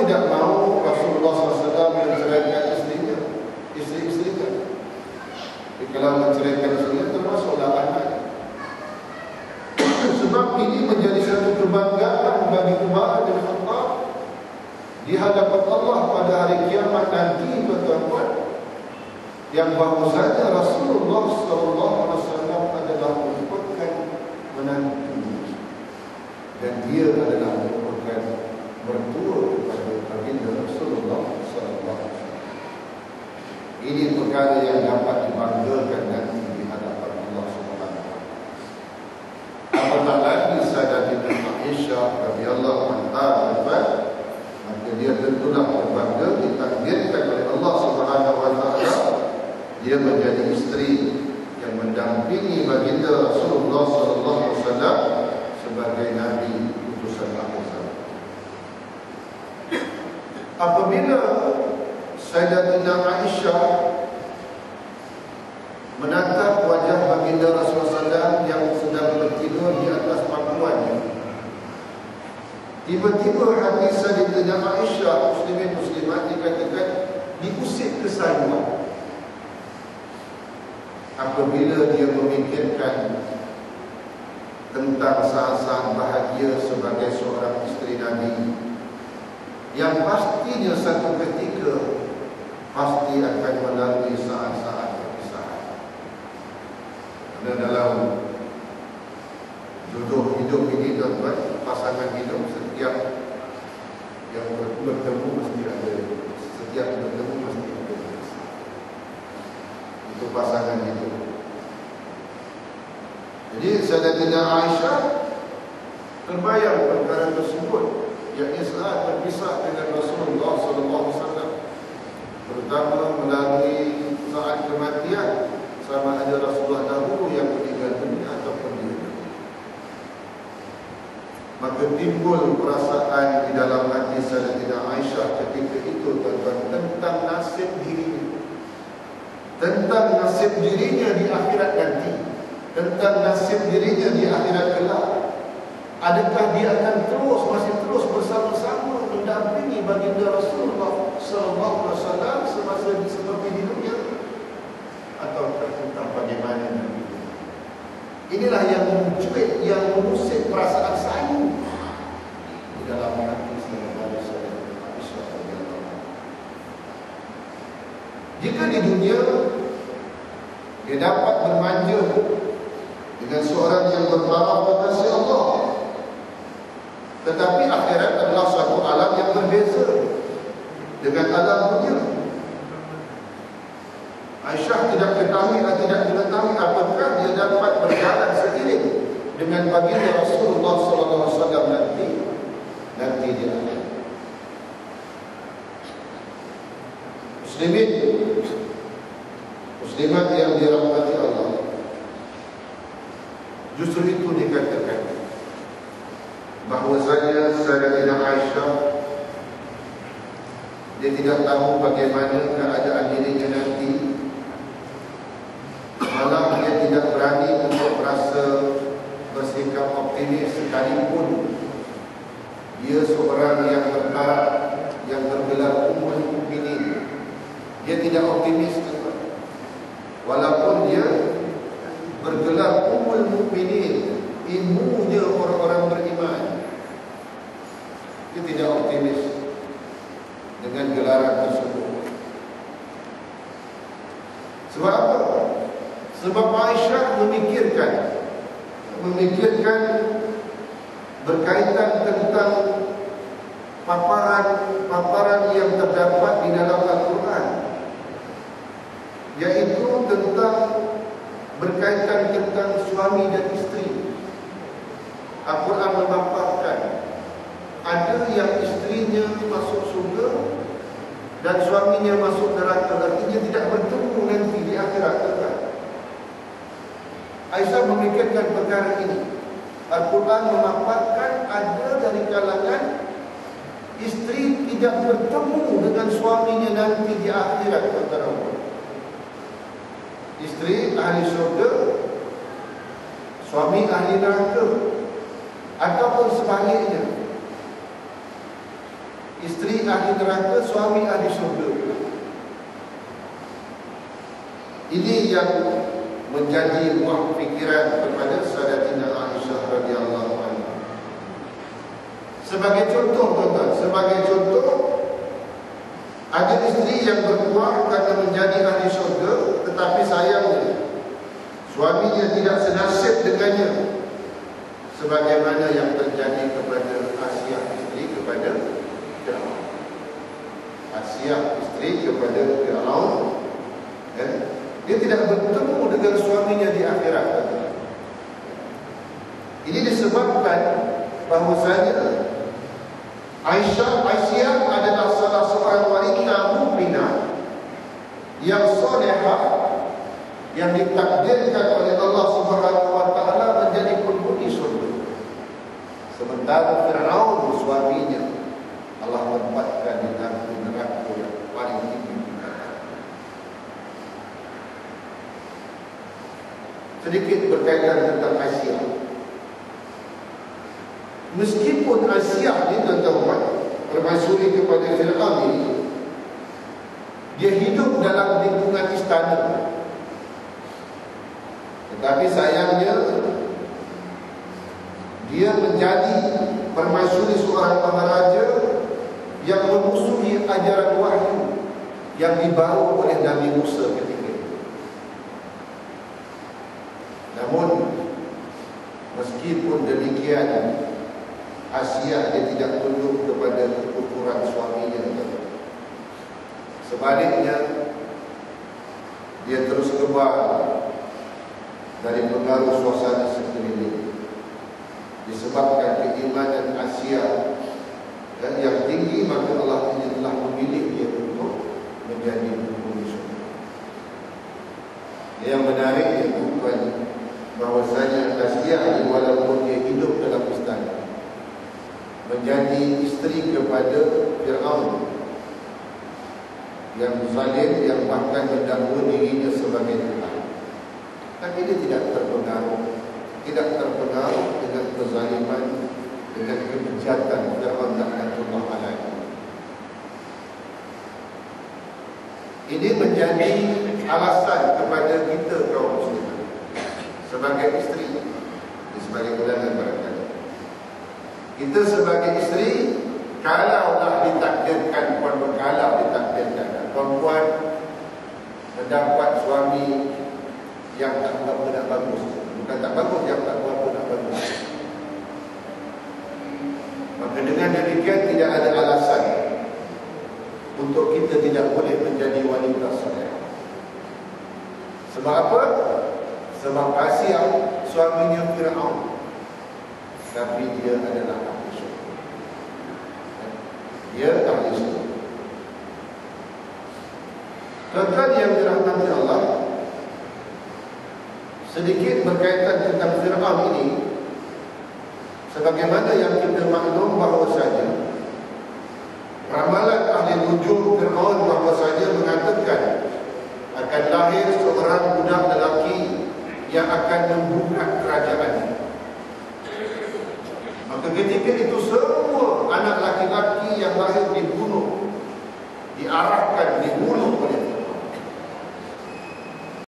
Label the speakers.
Speaker 1: tidak mahu Rasulullah SAW menceraikan isteri-isterinya. Kalau menceraikan isterinya termasuklah anak. Sebab ini menjadi satu kebanggaan bagi Umar bin Khattab di hadapan Allah pada hari kiamat nanti, tuan-tuan, yang bahwasanya Rasulullah SAW adalah merupakan menantu dan dia adalah merupakan mertua kepada baginda Rasulullah SAW. Ini perkara yang dapat dibanggakan nanti di hadapan Allah Subhanahu wa taala. Apatah lagi Sayyidatina Aisyah radhiyallahu anha, maka dia tentulah berbangga ditakdirkan oleh Allah Subhanahu wa taala dia menjadi isteri yang mendampingi baginda Rasulullah sallallahu alaihi wasallam sebagai nabi utusan akhir zaman. Apabila Sayyidatina Aisyah menatap wajah baginda Rasulullah SAW yang sedang tertidur di atas pangkuannya, tiba-tiba hati Sayyidatina Aisyah, muslimat dikatakan diusik kesayuan apabila dia memikirkan tentang saat-saat bahagia sebagai seorang isteri Nabi yang pastinya satu ketika pasti akan melalui saat-saat perpisahan. Kerana dalam jodoh hidup ini, tuan-tuan, pasangan hidup setiap yang bertemu mesti ada, setiap bertemu mesti ada untuk pasangan hidup. Jadi Sayyidatina Aisyah terbayang perkara tersebut, yakni saat berpisah dengan Rasulullah SAW, terutama melalui saat kematian, sama ada Rasulullah dahulu yang meninggal dunia ataupun dia. Maka timbul perasaan di dalam hati Sayyidatina Aisyah ketika itu, tuan-tuan, tentang nasib dirinya, tentang nasib dirinya di akhirat nanti, tentang nasib dirinya di akhirat kelak. Adakah dia akan masih terus bersama-sama mendampingi baginda Rasulullah SAW semasa seperti di dunia, atau tentang bagaimana nanti? Inilah yang mencuit, yang mengusik perasaan sayu di dalam hati Sayyidatina Aisyah. Jika di dunia dia dapat bermanja dengan seorang yang bertaraf kasih Allah, tetapi akhirat adalah suatu alam yang berbeza dengan alam dunia. Aisyah tidak mengetahui apakah dia dapat berjalan seiring dengan baginda Rasulullah SAW nanti di akhirat. Muslimat yang dirahmati Allah, justru itu dikatakan bahwasanya Sayyidatina Aisyah dia tidak tahu bagaimana keadaan dirinya nanti. Malah dia tidak berani untuk merasa bersikap optimis sekalipun dia seorang yang bertaraf, yang bergelar Ummul Mukminin. Dia tidak optimis, walaupun dia bergelar Ummul Mukminin, ibunya orang-orang beriman. Dia tidak optimis dengan gelaran tersebut. Sebab apa? Sebab Aisyah memikirkan berkaitan tentang paparan yang terdapat di dalam Al-Quran, yaitu berkaitan tentang suami dan isteri. Al-Quran memaparkan ada yang istrinya masuk surga dan suaminya masuk neraka, artinya tidak bertemu nanti di akhirat kelak. Aisyah memikirkan perkara ini. Al-Quran memaparkan ada dari kalangan isteri tidak bertemu dengan suaminya nanti di akhirat kelak. Isteri ahli syurga, suami ahli neraka, ataupun sebaliknya. isteri ahli neraka, suami ahli syurga. Ini yang menjadi buah fikiran kepada Sayyidatina Aisyah radhiyallahu anha. Sebagai contoh tuan-tuan, sebagai contoh, ada isteri yang berkuah kerana menjadi ahli syurga, tetapi sayangnya suaminya tidak senasib dengannya, sebagaimana yang terjadi kepada Asiah isteri kepada Firaun. Asiah isteri kepada Firaun, dia tidak bertemu dengan suaminya di akhirat. Ini disebabkan bahwasanya Aisyah adalah salah seorang wanita mukminah yang solehah, yang ditakdirkan oleh Allah Subhanahu wa taala menjadi penghuni surga. Sementara Firaun suaminya Allah tempatkan di neraka yang paling tinggi. Sedikit berkaitan tentang Aisyah. Meskipun Aisyah ni tuan-tuan permaisuri kepada Firaun ini, dia hidup dalam lingkungan istana, tetapi sayangnya dia menjadi permaisuri seorang maharaja yang memusuhi ajaran wahyu yang dibawa oleh Nabi Musa ketika itu. Namun meskipun demikian, Aisyah dia tidak tunduk kepada ukuran suaminya. Sebaliknya, dia terus keluar dari pengaruh suasana sekeliling. Disebabkan keimanan Aisyah yang tinggi, maka Allah telah memilih dia untuk menjadi penghuni syurga. Yang menarik bukan bahwasanya Aisyah walaupun dia hidup dalam istana, menjadi isteri kepada Firaun yang zalim, yang bahkan mendakwa dirinya sebagai Tuhan, tapi dia tidak terpengaruh dengan kezaliman, dengan kebejatan Firaun laknatullah alaihi. Ini menjadi alasan kepada kita kaum muslimin sebagai isteri, sebagai ulangan barangkali. Kita sebagai isteri, kalaulah ditakdirkan, perempuan mendapat suami yang tak berapa nak bagus, bukan tak bagus, yang tak berapa nak bagus, maka dengan demikian tidak ada alasan untuk kita tidak boleh menjadi wanita soleh. Sebab apa? Sebab Aisyah suaminya Firaun, tapi dia adalah ahli syurga. Dia ahli syurga. Tuan-tuan yang dirahmati Allah, sedikit berkaitan tentang Firaun ini. Sebagaimana yang kita maklum bahawasanya ramalan ahli nujum Firaun bahawasanya mengatakan akan lahir seorang budak lelaki yang akan membuka kerajaan. Maka ketika itu semua anak laki-laki yang lahir dibunuh, diarahkan, dibunuh